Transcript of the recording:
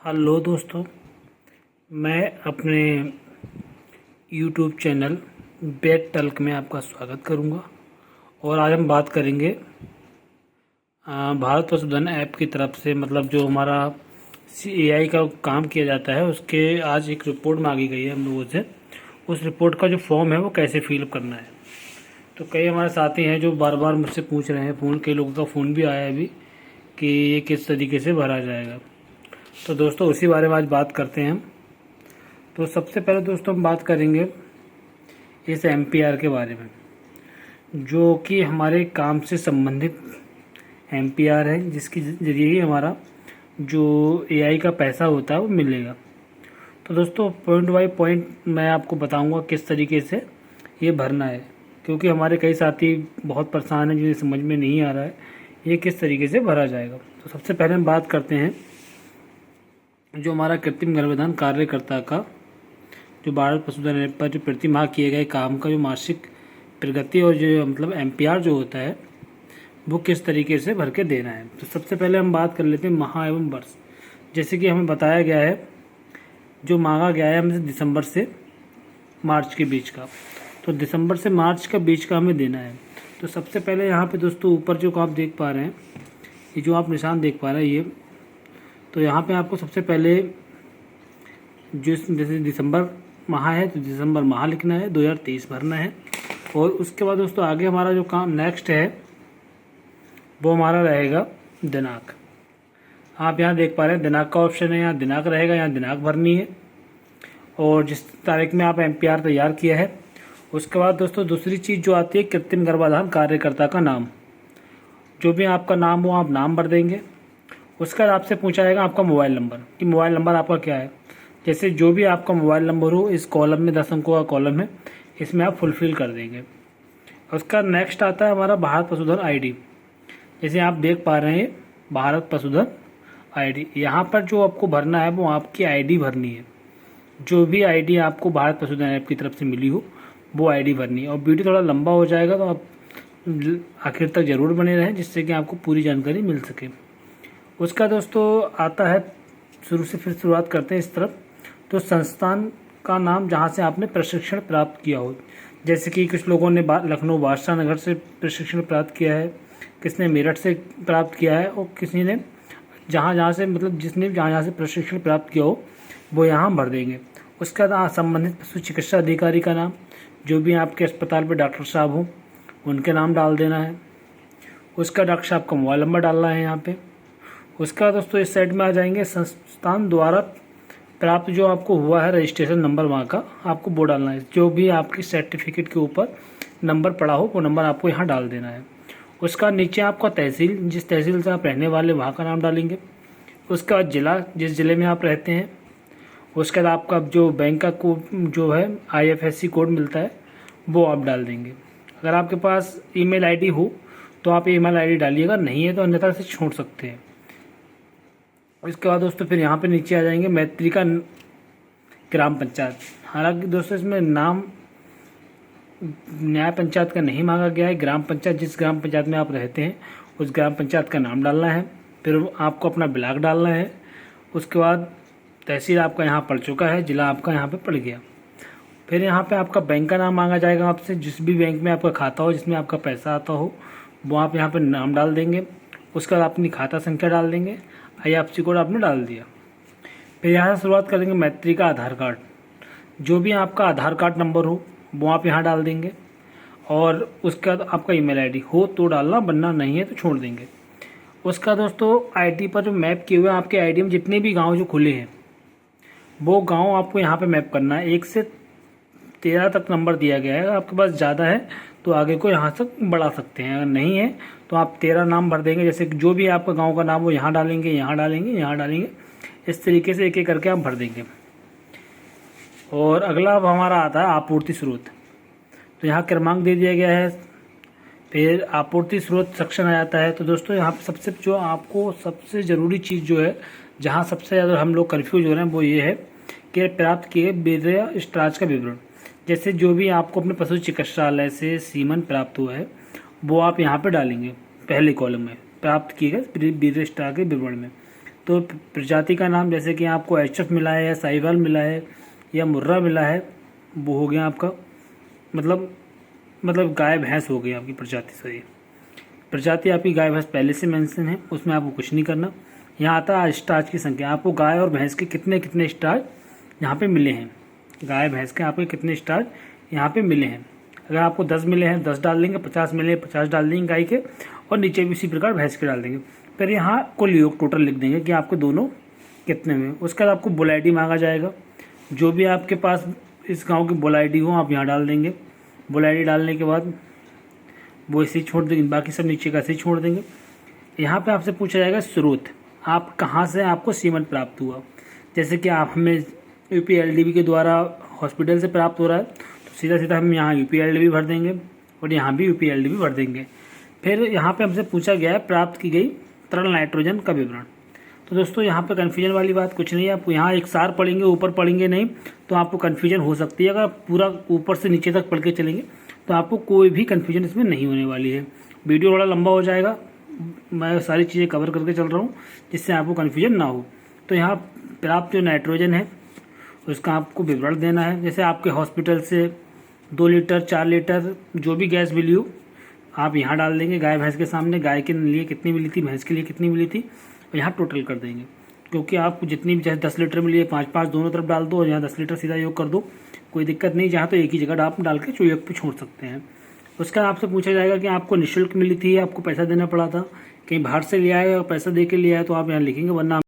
Hello दोस्तों, मैं अपने यूट्यूब चैनल बेट टल्क में आपका स्वागत करूंगा। और आज हम बात करेंगे भारत पशुधन ऐप की तरफ से मतलब जो हमारा एआई का काम किया जाता है उसके आज एक रिपोर्ट मांगी गई है हम लोगों से। उस रिपोर्ट का जो फॉर्म है वो कैसे फिलअप करना है। तो कई हमारे साथी हैं जो बार बार मुझसे पूछ रहे हैं, कई लोगों का फ़ोन भी आया है अभी कि ये किस तरीके से भरा जाएगा। तो दोस्तों उसी बारे में आज बात करते हैं हम। तो सबसे पहले दोस्तों हम बात करेंगे इस एमपीआर के बारे में, जो कि हमारे काम से संबंधित एमपीआर है, जिसके ज़रिए ही हमारा जो एआई का पैसा होता है वो मिलेगा। तो दोस्तों पॉइंट बाय पॉइंट मैं आपको बताऊंगा किस तरीके से ये भरना है, क्योंकि हमारे कई साथी बहुत परेशान हैं जिन्हें समझ में नहीं आ रहा है ये किस तरीके से भरा जाएगा। तो सबसे पहले हम बात करते हैं जो हमारा कृत्रिम गर्भाधान कार्यकर्ता का जो भारत पशुधन ऐप पर जो प्रति माह किए गए काम का जो मासिक प्रगति और जो मतलब एमपीआर जो होता है वो किस तरीके से भर के देना है। तो सबसे पहले हम बात कर लेते हैं माह एवं वर्ष। जैसे कि हमें बताया गया है, जो मांगा गया है हमसे दिसंबर से मार्च के बीच का, तो दिसंबर से मार्च का बीच का हमें देना है। तो सबसे पहले यहाँ पे दोस्तों ऊपर जो आप देख पा रहे हैं, ये जो आप निशान देख पा रहे हैं ये, तो यहाँ पे आपको सबसे पहले जैसे दिसंबर माह है तो दिसंबर माह लिखना है, 2023 भरना है। और उसके बाद दोस्तों आगे हमारा जो काम नेक्स्ट है वो हमारा रहेगा दिनांक। आप यहाँ देख पा रहे हैं दिनांक का ऑप्शन है, यहाँ दिनांक रहेगा, यहाँ दिनांक भरनी है और जिस तारीख में आप एमपीआर तैयार किया है। उसके बाद दोस्तों दूसरी चीज़ जो आती है कृत्रिम गर्भाधान कार्यकर्ता का नाम, जो भी आपका नाम हो आप नाम भर देंगे। उसका आपसे पूछा जाएगा आपका मोबाइल नंबर, कि मोबाइल नंबर आपका क्या है। जैसे जो भी आपका मोबाइल नंबर हो इस कॉलम में 10 अंकों का कॉलम है, इसमें आप फुलफिल कर देंगे। उसका नेक्स्ट आता है हमारा भारत पशुधन आईडी। जैसे आप देख पा रहे हैं भारत पशुधन आईडी, यहाँ पर जो आपको भरना है वो आपकी आईडी भरनी है। जो भी आईडी आपको भारत पशुधन ऐप की तरफ से मिली हो वो आईडी भरनी है। और वीडियो थोड़ा लंबा हो जाएगा तो आप आखिर तक ज़रूर बने रहें, जिससे कि आपको पूरी जानकारी मिल सके। उसका दोस्तों आता है शुरू से, फिर शुरुआत करते हैं इस तरफ। तो संस्थान का नाम जहाँ से आपने प्रशिक्षण प्राप्त किया हो, जैसे कि कुछ लोगों ने लखनऊ बादशाह नगर से प्रशिक्षण प्राप्त किया है, किसने मेरठ से प्राप्त किया है, और किसी ने जहाँ से मतलब जिसने जहाँ से प्रशिक्षण प्राप्त किया हो वो यहाँ भर देंगे। उसका संबंधित पशु चिकित्सा अधिकारी का नाम, जो भी आपके अस्पताल पर डॉक्टर साहब हो उनके नाम डाल देना है। उसका डॉक्टर साहब का मोबाइल नंबर डालना है यहाँ पे। उसका दोस्तों इस साइड में आ जाएंगे संस्थान द्वारा प्राप्त जो आपको हुआ है रजिस्ट्रेशन नंबर वहाँ का आपको वो डालना है। जो भी आपकी सर्टिफिकेट के ऊपर नंबर पड़ा हो वो नंबर आपको यहाँ डाल देना है। उसका नीचे आपका तहसील, जिस तहसील से आप रहने वाले वहाँ का नाम डालेंगे। उसका बाद जिला, जिस ज़िले में आप रहते हैं। उसके बाद आपका जो बैंक का कोड जो है IFSC कोड मिलता है वो आप डाल देंगे। अगर आपके पास ईमेल आईडी हो तो आप ईमेल आईडी डालिएगा, नहीं है तो अन्यथा से छोड़ सकते हैं। इसके बाद दोस्तों फिर यहाँ पे नीचे आ जाएंगे मैत्री का ग्राम पंचायत। हालांकि दोस्तों इसमें नाम न्याय पंचायत का नहीं मांगा गया है, ग्राम पंचायत जिस ग्राम पंचायत में आप रहते हैं उस ग्राम पंचायत का नाम डालना है। फिर आपको अपना ब्लॉक डालना है। उसके बाद तहसील आपका यहाँ पड़ चुका है, जिला आपका यहाँ पे पड़ गया। फिर यहाँ पे आपका बैंक का नाम मांगा जाएगा आपसे, जिस भी बैंक में आपका खाता हो जिसमें आपका पैसा आता हो वो आप यहाँ पे नाम डाल देंगे। उसके बाद अपनी खाता संख्या डाल देंगे, IFSC कोड आपने डाल दिया। फिर यहाँ से शुरुआत करेंगे मैत्री का आधार कार्ड, जो भी आपका आधार कार्ड नंबर हो वो आप यहाँ डाल देंगे। और उसके बाद आपका ईमेल आईडी हो तो डालना, वरना नहीं है तो छोड़ देंगे। उसका दोस्तों आईडी पर जो मैप किए हुए हैं आपके आईडी में जितने भी गांव जो खुले हैं वो गांव आपको यहाँ पे मैप करना है। 1 से 13 तक नंबर दिया गया है। अगर आपके पास ज़्यादा है तो आगे को यहाँ तक बढ़ा सकते हैं, अगर नहीं है तो आप 13 नाम भर देंगे। जैसे कि जो भी आपका गांव का नाम वो यहाँ डालेंगे, यहाँ डालेंगे, यहाँ डालेंगे, इस तरीके से एक एक करके आप भर देंगे। और अगला अब हमारा आता है आपूर्ति स्रोत। तो यहाँ क्रमांक दे दिया गया है। फिर आपूर्ति स्रोत सेक्शन आ जाता है। तो दोस्तों यहाँ पे सबसे जो आपको सबसे ज़रूरी चीज़ जो है, जहाँ सबसे ज़्यादा हम लोग कन्फ्यूज हो रहे हैं वो ये है कि प्राप्त किए वीर्य स्टार्च का विवरण। जैसे जो भी आपको अपने पशु चिकित्सालय से सीमन प्राप्त हुआ है वो आप यहाँ पे डालेंगे पहले कॉलम में, प्राप्त किए गए वीर्य स्टार के विवरण में। तो प्रजाति का नाम जैसे कि आपको HF मिला है या साहिवाल मिला है या मुर्रा मिला है, वो हो गया आपका मतलब गाय भैंस हो गई आपकी प्रजाति। सही, प्रजाति आपकी गाय भैंस पहले से मेंशन है, उसमें आपको कुछ नहीं करना। यहाँ आता है स्टार्च की संख्या, आपको गाय और भैंस के कितने कितने स्टार्च यहाँ पे मिले हैं। गाय भैंस के आपके कितने स्टार्च यहाँ पे मिले हैं। अगर आपको 10 मिले हैं 10 डाल देंगे, 50 मिले 50 डाल देंगे गाय के, और नीचे भी इसी प्रकार भैंस के डाल देंगे। फिर यहाँ कुल योग टोटल लिख देंगे कि आपके दोनों कितने में। उसके बाद आपको बुल ID मांगा जाएगा, जो भी आपके पास इस गाँव की बुल ID हो आप यहाँ डाल देंगे। बुल ID डालने के बाद वो ऐसे ही छोड़ देंगे, बाकी सब नीचे का ऐसे ही छोड़ देंगे। यहाँ पे आपसे पूछा जाएगा स्रोत, आप कहाँ से आपको सीमन प्राप्त हुआ। जैसे कि आप हमें UPLDB के द्वारा हॉस्पिटल से प्राप्त हो रहा है, तो सीधा सीधा हम यहाँ UPLDB भर देंगे और यहाँ भी UPLDB भर देंगे। फिर यहाँ पे हमसे पूछा गया है प्राप्त की गई तरल नाइट्रोजन का विवरण। तो दोस्तों यहाँ पे कन्फ्यूजन वाली बात कुछ नहीं है, आप यहाँ एक सार पढ़ेंगे ऊपर पढ़ेंगे नहीं तो आपको कन्फ्यूजन हो सकती है। अगर पूरा ऊपर से नीचे तक पढ़ के चलेंगे तो आपको कोई भी कन्फ्यूजन इसमें नहीं होने वाली है। वीडियो थोड़ा लंबा हो जाएगा, मैं सारी चीज़ें कवर करके चल रहा हूँ जिससे आपको कन्फ्यूजन ना हो। तो यहाँ प्राप्त जो नाइट्रोजन है उसका आपको विवरण देना है। जैसे आपके हॉस्पिटल से 2 लीटर 4 लीटर जो भी गैस मिली हो आप यहाँ डाल देंगे गाय भैंस के सामने, गाय के लिए कितनी मिली थी, भैंस के लिए कितनी मिली थी, और यहाँ टोटल कर देंगे। क्योंकि आपको जितनी भी, जैसे 10 लीटर मिली है 5-5 दोनों तरफ डाल दो और यहाँ 10 लीटर सीधा योग कर दो, कोई दिक्कत नहीं। जहाँ तो एक ही जगह आप डाल के योग पे छोड़ सकते हैं। उसका आपसे पूछा जाएगा कि आपको निःशुल्क मिली थी, आपको पैसा देना पड़ा था, कहीं बाहर से लिया है और पैसा दे के लिया है, तो आप यहाँ लिखेंगे, वरना